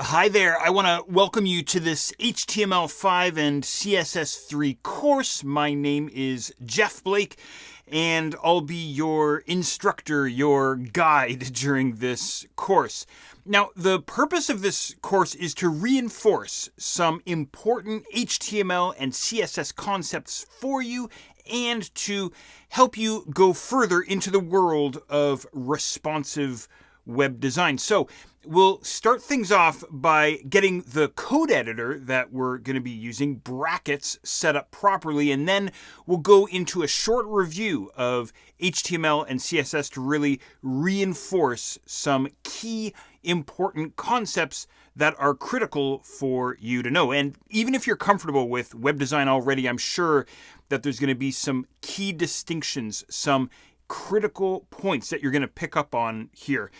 Hi there, I want to welcome you to this HTML5 and CSS3 course. My name is Jeff Blake, and I'll be your instructor, your guide during this course. Now, the purpose of this course is to reinforce some important HTML and CSS concepts for you and to help you go further into the world of responsive web design. So we'll start things off by getting the code editor that we're going to be using, brackets, set up properly, and then we'll go into a short review of HTML and CSS to really reinforce some key important concepts that are critical for you to know. And even if you're comfortable with web design already, I'm sure that there's going to be some key distinctions, some critical points that you're going to pick up on here.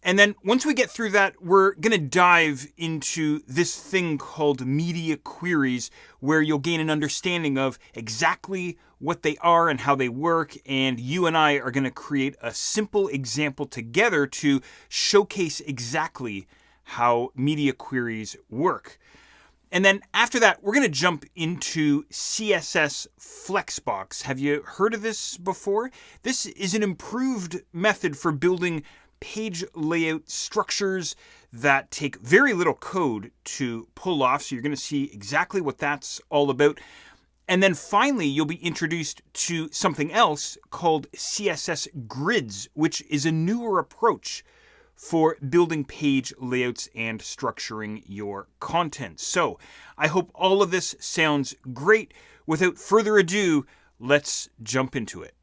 And then once we get through that, we're going to dive into this thing called media queries, where you'll gain an understanding of exactly what they are and how they work. And you and I are going to create a simple example together to showcase exactly how media queries work. And then after that, we're going to jump into CSS Flexbox. Have you heard of this before? This is an improved method for building page layout structures that take very little code to pull off. So you're going to see exactly what that's all about. And then finally, you'll be introduced to something else called CSS Grids, which is a newer approach for building page layouts and structuring your content. So I hope all of this sounds great. Without further ado, let's jump into it.